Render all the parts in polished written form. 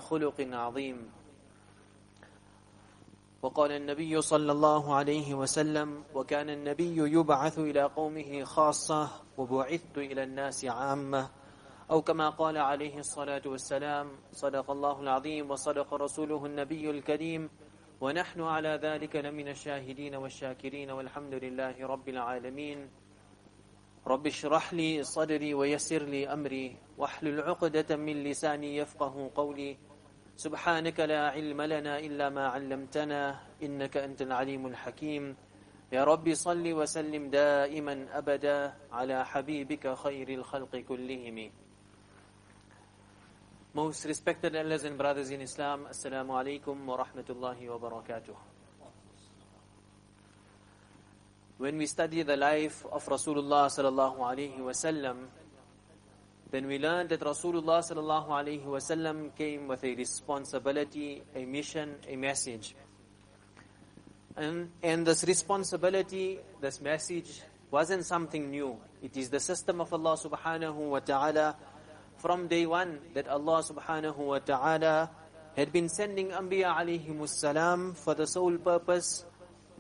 خلق عظيم. وقال النبي صلى الله عليه وسلم: وكان النبي يبعث إلى قومه خاصة وبعثت إلى الناس عامة، أو كما قال عليه الصلاة والسلام. صدق الله العظيم وصدق رسوله النبي الكريم، ونحن على ذلك لمن الشاهدين والشاكرين، والحمد لله رب العالمين. رب اشرح لي صدري ويسر لي أمري واحلل عقدة من لساني يفقه قولي. سبحانك لا علم لنا إلا ما علمتنا إنك أنت العليم الحكيم. يا رب صل وسلم دائما أبدا على حبيبك خير الخلق كلهم. Most respected elders and brothers in Islam, Assalamu alaikum wa rahmatullahi wa barakatuh. When we study the life of Rasulullah sallallahu alaihi wasallam, then we learn that Rasulullah sallallahu alaihi wasallam came with a responsibility, a mission, a message. And this responsibility, this message wasn't something new. It is the system of Allah subhanahu wa ta'ala from day one, that Allah subhanahu wa ta'ala had been sending Anbiya alayhimus salam for the sole purpose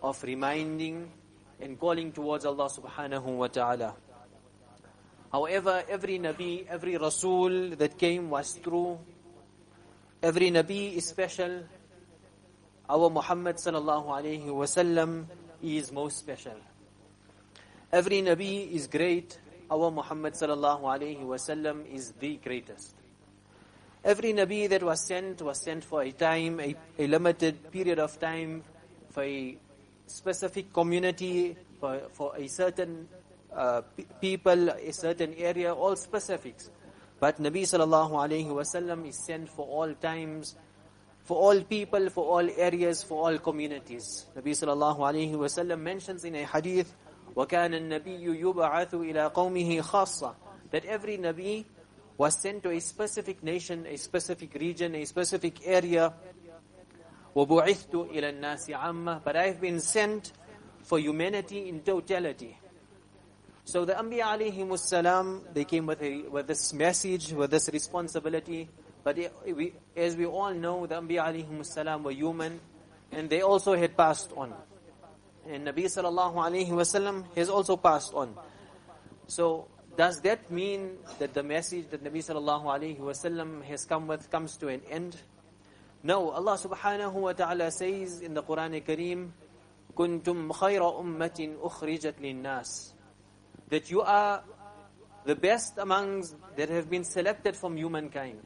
of reminding and calling towards Allah subhanahu wa ta'ala. However, every Nabi, every Rasul that came was true. Every Nabi is special. Our Muhammad sallallahu alayhi wa sallam is most special. Every Nabi is great. Our Muhammad sallallahu alayhi wa sallam is the greatest. Every Nabi that was sent for a time, a limited period of time, for a specific community, for a certain people, a certain area, all specifics. But Nabi sallallahu alayhi wa sallam is sent for all times, for all people, for all areas, for all communities. Nabi sallallahu alayhi wa sallam mentions in a hadith, وَكَانَ النَّبِيُّ يُبْعَثُ إِلَىٰ قَوْمِهِ خَاصَّةً, that every Nabi was sent to a specific nation, a specific region, a specific area. وَبُعِثْتُ إِلَى النَّاسِ عَامَّةً, but I have been sent for humanity in totality. So the Anbiya alayhimus salam, they came with this message, with this responsibility. But as we all know, the Anbiya alayhimus salam were human, and they also had passed on. And Nabi sallallahu alayhi wa sallam has also passed on. So does that mean that the message that Nabi sallallahu alayhi wa sallam has come with comes to an end? No, Allah subhanahu wa ta'ala says in the Quran Kareem, كُنْتُمْ خَيْرَ أُمَّةٍ أُخْرِجَتْ لِلنَّاسِ, that you are the best amongst that have been selected from humankind.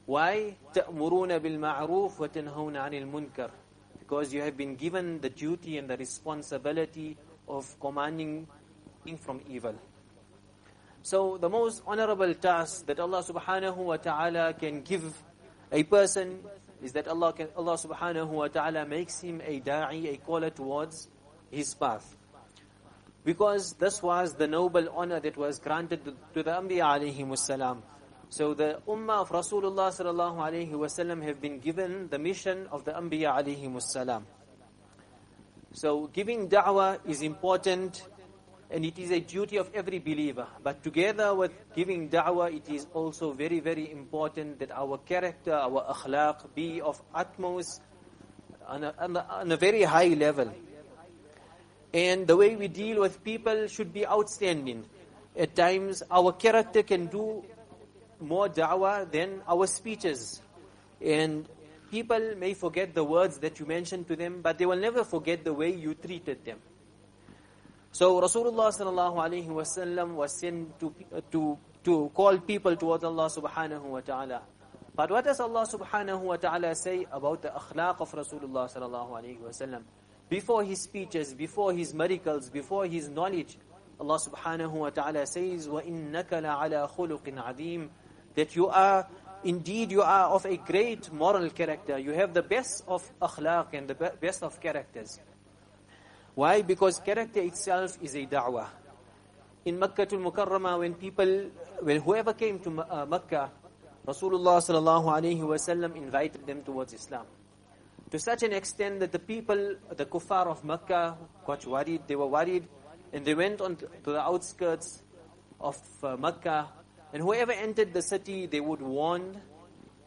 Why? تَأْمُرُونَ بِالْمَعْرُوفِ وَتَنْهَوْنَ عَنِ الْمُنْكَرِ, because you have been given the duty and the responsibility of commanding from evil. So the most honorable task that Allah subhanahu wa ta'ala can give a person is that Allah subhanahu wa ta'ala makes him a da'i, a caller towards his path. Because this was the noble honor that was granted to the Anbiya alayhimus salam. So the ummah of Rasulullah sallallahu alayhi wa sallam have been given the mission of the Anbiya alayhimus salam. So giving da'wah is important, and it is a duty of every believer. But together with giving da'wah, it is also very, very important that our character, our akhlaq be of utmost, on a very high level. And the way we deal with people should be outstanding. At times, our character can do more da'wah than our speeches. And people may forget the words that you mentioned to them, but they will never forget the way you treated them. So Rasulullah sallallahu alaihi wasallam was sent to call people towards Allah subhanahu wa ta'ala. But what does Allah subhanahu wa ta'ala say about the akhlaq of Rasulullah sallallahu alaihi wasallam? Before his speeches, before his miracles, before his knowledge, Allah subhanahu wa ta'ala says, وَإِنَّكَ لَعَلَى خُلُقٍ عَظِيمٍ, that you are of a great moral character. You have the best of akhlaq and the best of characters. Why? Because character itself is a da'wah. In Makkah al-Mukarramah, when whoever came to Makkah, Rasulullah sallallahu alayhi wa sallam invited them towards Islam. To such an extent that the people, the kuffar of Makkah, got worried. They were worried, and they went on to the outskirts of Makkah. And whoever entered the city, they would warn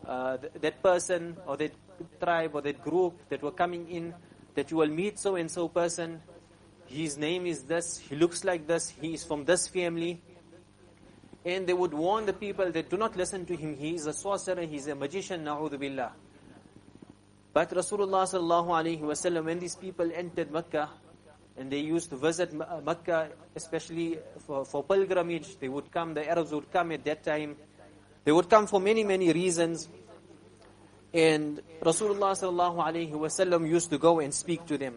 that person or that tribe or that group that were coming in, that you will meet so and so person. His name is this, he looks like this, he is from this family. And they would warn the people that do not listen to him. He is a sorcerer, he is a magician, na'udhu billah. But Rasulullah sallallahu alaihi wasallam, when these people entered Mecca, and they used to visit Mecca, especially for pilgrimage, they would come, the Arabs would come at that time. They would come for many, many reasons. And Rasulullah sallallahu alaihi wasallam used to go and speak to them.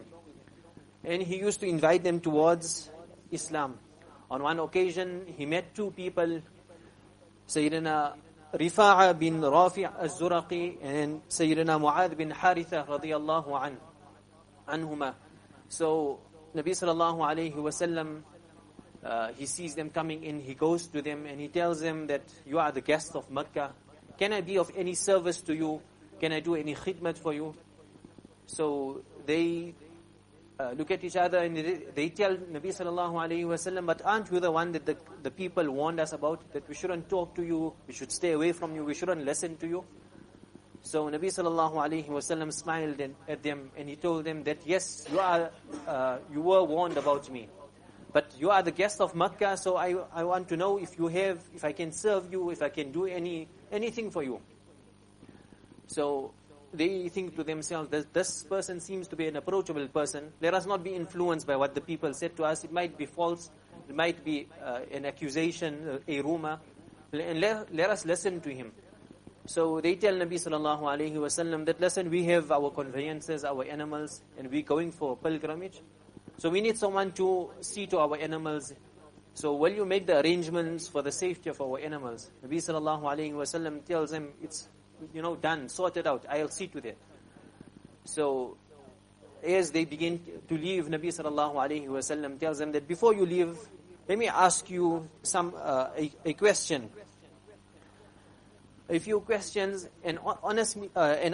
And he used to invite them towards Islam. On one occasion, he met two people, Sayyidina Rifa'a bin Rafi' al-Zuraqi and Sayyidina Mu'adh bin Haritha radiyallahu anhuma. So, Nabi sallallahu alayhi wasallam, he sees them coming in, he goes to them and he tells them that you are the guests of Mecca. Can I be of any service to you? Can I do any khidmat for you? So, they look at each other and they tell Nabi sallallahu alayhi wasallam, but aren't you the one that the people warned us about, that we shouldn't talk to you, we should stay away from you, we shouldn't listen to you? So Nabi sallallahu alayhi wasallam smiled at them and he told them that yes, you were warned about me, but you are the guest of Makkah, so I want to know if I can serve you, if I can do anything for you. So they think to themselves that this person seems to be an approachable person. Let us not be influenced by what the people said to us. It might be false. It might be an accusation, a rumor. And let us listen to him. So they tell Nabi sallallahu alayhi wasallam that, listen, we have our conveyances, our animals, and we're going for pilgrimage. So we need someone to see to our animals. So will you make the arrangements for the safety of our animals? Nabi sallallahu alayhi wasallam tells him, it's done, sorted out, I'll see to that. So, as they begin to leave, Nabi sallallahu alayhi wasallam tells them that before you leave, let me ask you a question. A few questions and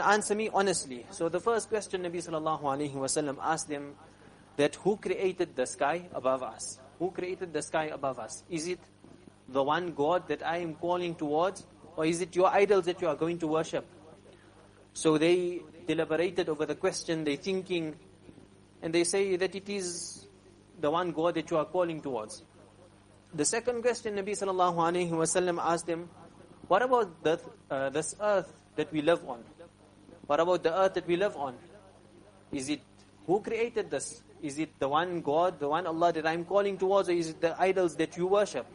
answer me honestly. So the first question Nabi sallallahu alayhi wasallam asked them, that who created the sky above us? Who created the sky above us? Is it the one God that I am calling towards? Or is it your idols that you are going to worship? So they deliberated over the question, they thinking, and they say that it is the one God that you are calling towards. The second question Nabi sallallahu alayhi wasallam asked them, what about this earth that we live on? What about the earth that we live on? Is it, who created this? Is it the one God, the one Allah that I am calling towards, or is it the idols that you worship?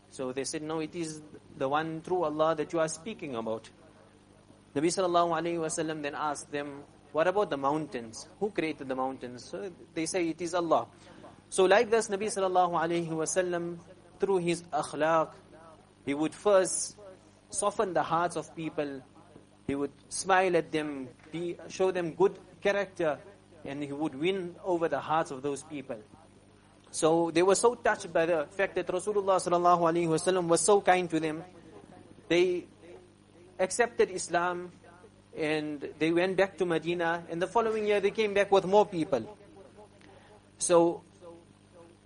So they said, no, it is the one true Allah that you are speaking about. Nabi sallallahu alayhi wasallam then asked them, what about the mountains? Who created the mountains? So they say it is Allah. So like this, Nabi sallallahu alayhi wasallam, through his akhlaq, he would first soften the hearts of people. He would smile at them, show them good character, and he would win over the hearts of those people. So they were so touched by the fact that Rasulullah sallallahu alaihi wasallam was so kind to them. They accepted Islam and they went back to Medina. And the following year they came back with more people. So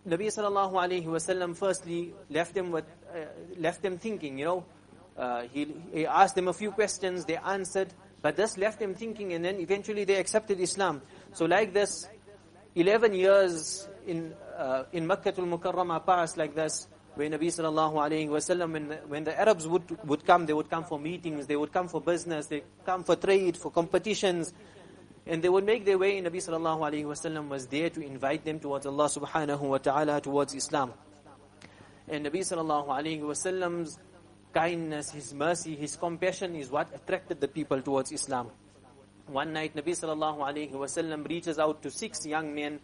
Nabi sallallahu alaihi wasallam firstly left them thinking. He asked them a few questions, they answered, but this left them thinking, and then eventually they accepted Islam. So like this, 11 years in Makkah al-Mukarramah passed like this, where Nabi sallallahu alayhi wasallam, when the Arabs would come, they would come for meetings, they would come for business, they come for trade, for competitions, and they would make their way. Nabi sallallahu alayhi wasallam was there to invite them towards Allah subhanahu wa ta'ala, towards Islam. And Nabi sallallahu alayhi wasallam's kindness, his mercy, his compassion is what attracted the people towards Islam. One night, Nabi sallallahu alayhi wasallam reaches out to 6 young men.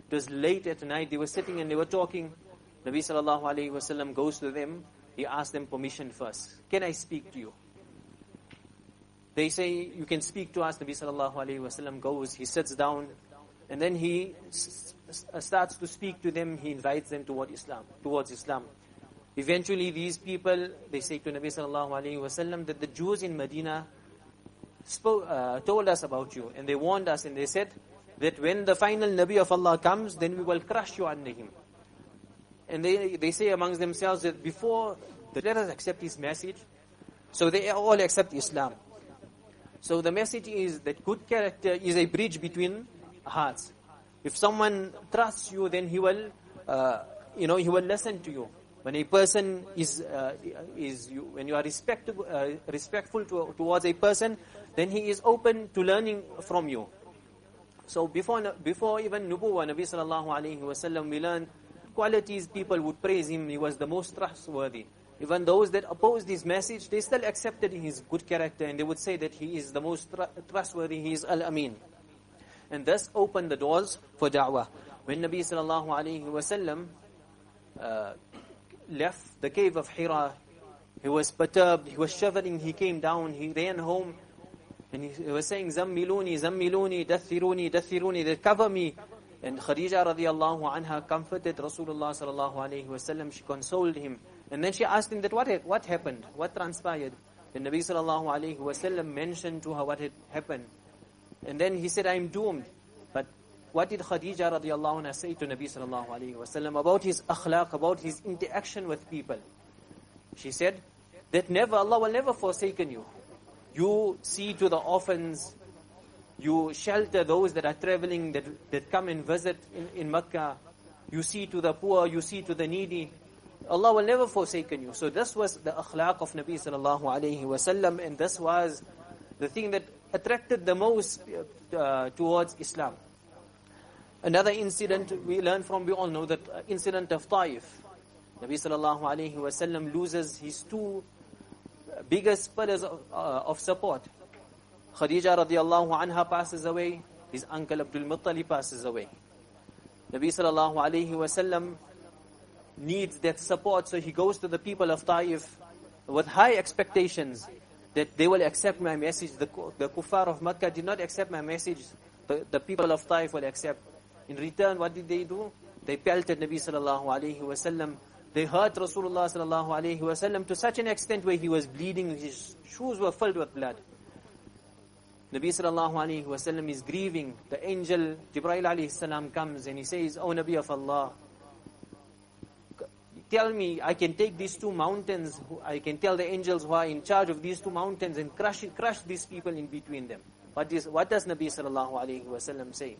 It was late at night, they were sitting and they were talking. Nabi sallallahu alayhi wasallam goes to them, he asks them permission first. Can I speak to you? They say, you can speak to us. Nabi sallallahu alayhi wasallam goes, he sits down, and then he starts to speak to them, he invites them towards Islam. Eventually these people, they say to Nabi sallallahu alayhi wasallam that the Jews in Medina told us about you, and they warned us, and they said that when the final Nabi of Allah comes, then we will crush you under him. And they say amongst themselves that before, let us accept his message, So they all accept Islam. So the message is that good character is a bridge between hearts. If someone trusts you, then he will listen to you. When a person when you are respectful towards a person, then he is open to learning from you. So before even Nubuwwah, Nabi sallallahu alayhi wasallam, we learned qualities people would praise him. He was the most trustworthy. Even those that opposed his message, they still accepted his good character, and they would say that he is the most trustworthy, he is Al-Amin. And thus opened the doors for da'wah. When Nabi sallallahu alayhi wasallam left the cave of Hira, he was perturbed, he was shivering, he came down, he ran home, and he was saying, Zammiluni, Zammiluni, Dathiruni, Dathiruni, they cover me. And Khadija radiallahu anha comforted Rasulullah sallallahu alayhi wasallam, she consoled him. And then she asked him that what happened, what transpired. The Nabi sallallahu alayhi wasallam mentioned to her what had happened. And then he said, I am doomed. But what did Khadija radiallahu anha say to Nabi sallallahu alayhi wasallam about his akhlaq, about his interaction with people? She said that Allah will never forsaken you. You see to the orphans, you shelter those that are traveling, that come and visit in Mecca. You see to the poor, you see to the needy. Allah will never forsaken you. So this was the akhlaq of Nabi sallallahu alayhi wasallam, and this was the thing that attracted the most towards Islam. Another incident we all know that incident of Taif. Nabi sallallahu alayhi wasallam loses his two biggest pillars of support. Khadija radiallahu anha passes away, his uncle Abdul Muttalib passes away. Nabi sallallahu alayhi wasallam needs that support, so he goes to the people of Taif with high expectations that they will accept my message. The kuffar of Makkah did not accept my message. The people of Taif will accept. In return, what did they do? They pelted Nabi sallallahu alayhi wasallam. They hurt Rasulullah sallallahu alayhi wasallam to such an extent where he was bleeding. His shoes were filled with blood. Nabi sallallahu alayhi wasallam is grieving. The angel Jibreel alayhi salam comes and he says, "O Nabi of Allah, tell me, I can take these two mountains, I can tell the angels who are in charge of these two mountains and crush these people in between them." What does Nabi sallallahu alayhi wasallam say?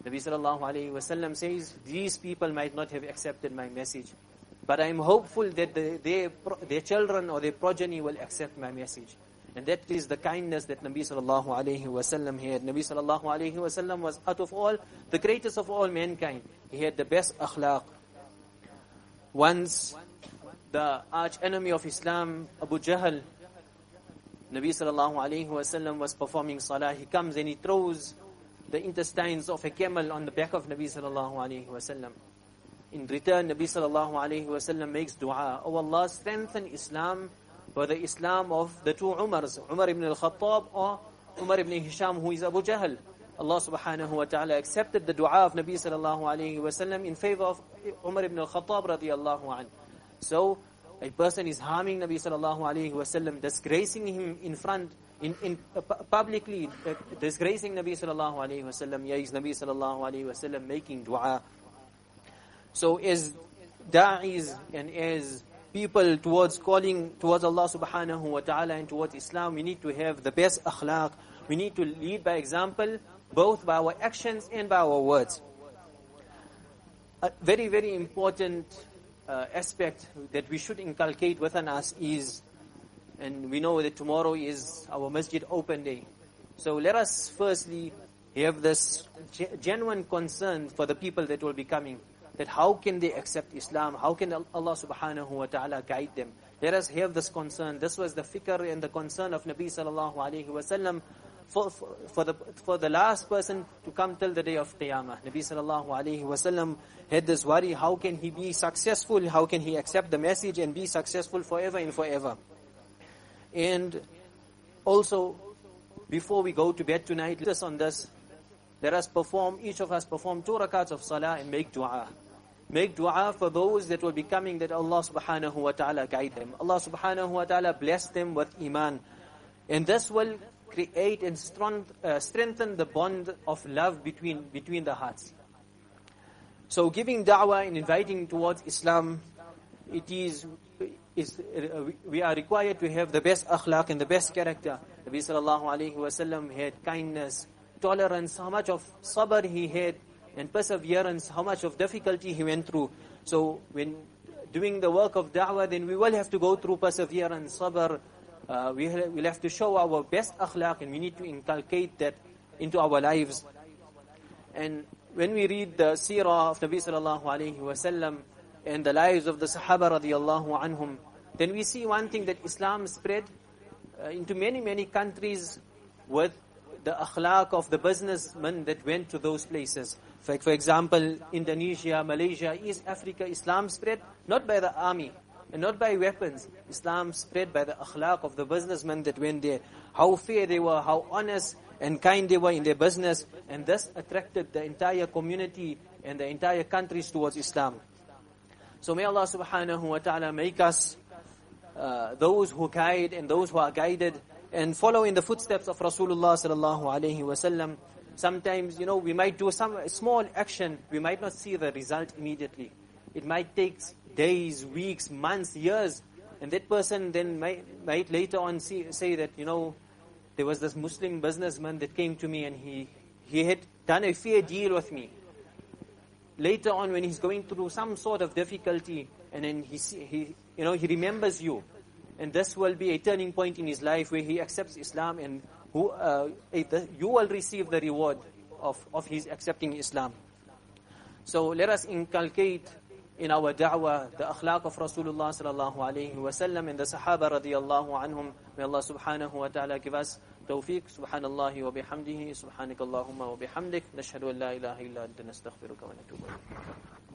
Nabi sallallahu alayhi wasallam says, these people might not have accepted my message, but I am hopeful that their children or their progeny will accept my message. And that is the kindness that Nabi sallallahu alayhi wasallam had. Nabi sallallahu alayhi wasallam was out of all, the greatest of all mankind. He had the best akhlaq. Once, the arch enemy of Islam, Abu Jahl, Nabi sallallahu alayhi wasallam was performing salah. He comes and he throws the intestines of a camel on the back of Nabi sallallahu alayhi wasallam. In return, Nabi sallallahu alayhi wasallam makes dua, "Oh Allah, strengthen Islam for the Islam of the two Umars, Umar ibn al-Khattab or Umar ibn Hisham, who is Abu Jahl." Allah subhanahu wa ta'ala accepted the dua of Nabi sallallahu alayhi wasallam in favor of Umar ibn al-Khattab radiyallahu anhu. So, a person is harming Nabi sallallahu alayhi wasallam, disgracing him in front, publicly, disgracing Nabi sallallahu alayhi wasallam. Here is Nabi sallallahu alayhi wasallam making dua. So as da'is and as people calling towards Allah subhanahu wa ta'ala and towards Islam, we need to have the best akhlaq. We need to lead by example, both by our actions and by our words. A very, very important aspect that we should inculcate within us is, and we know that tomorrow is our Masjid Open Day. So let us firstly have this genuine concern for the people that will be coming, that how can they accept Islam? How can Allah subhanahu wa ta'ala guide them? Let us have this concern. This was the fikr and the concern of Nabi sallallahu alayhi wa sallam for the last person to come till the day of Qiyamah. Nabi sallallahu alayhi wa sallam had this worry, how can he be successful? How can he accept the message and be successful forever and forever? And also, before we go to bed tonight, let us on this. Let us each of us perform 2 rakats of salah and make dua. Make dua for those that will be coming, that Allah subhanahu wa ta'ala guide them. Allah subhanahu wa ta'ala bless them with iman. And this will create and strengthen the bond of love between the hearts. So giving da'wah and inviting towards Islam we are required to have the best akhlaq and the best character. Nabi sallallahu alayhi wasallam had kindness, tolerance, how much of sabr he had, and perseverance, how much of difficulty he went through. So when doing the work of da'wah, then we will have to go through perseverance, sabr. We'll have to show our best akhlaq, and we need to inculcate that into our lives. And when we read the seerah of Nabi sallallahu alayhi wasallam and the lives of the Sahaba radiyallahu anhum, then we see one thing, that Islam spread into many, many countries with the akhlaq of the businessmen that went to those places. For example, Indonesia, Malaysia, East Africa, Islam spread not by the army and not by weapons. Islam spread by the akhlaq of the businessmen that went there. How fair they were, how honest and kind they were in their business, and thus attracted the entire community and the entire countries towards Islam. So may Allah subhanahu wa ta'ala make us those who guide and those who are guided and follow in the footsteps of Rasulullah sallallahu alayhi wasallam. Sometimes, we might do some small action, we might not see the result immediately. It might take days, weeks, months, years, and that person then might later on say that, there was this Muslim businessman that came to me and he had done a fair deal with me. Later on, when he's going through some sort of difficulty, and then he remembers you, and this will be a turning point in his life where he accepts Islam, and you will receive the reward of his accepting Islam. So let us inculcate in our da'wah the akhlaq of Rasulullah sallallahu alayhi wasallam and the Sahaba radiyallahu anhum. May Allah subhanahu wa ta'ala give us tawfiq. Subhanallahi wa bihamdihi, subhanakallahumma wa bihamdik, nashhadu an la ilaha illa anta nastaghfiruka wa natubu ilayk.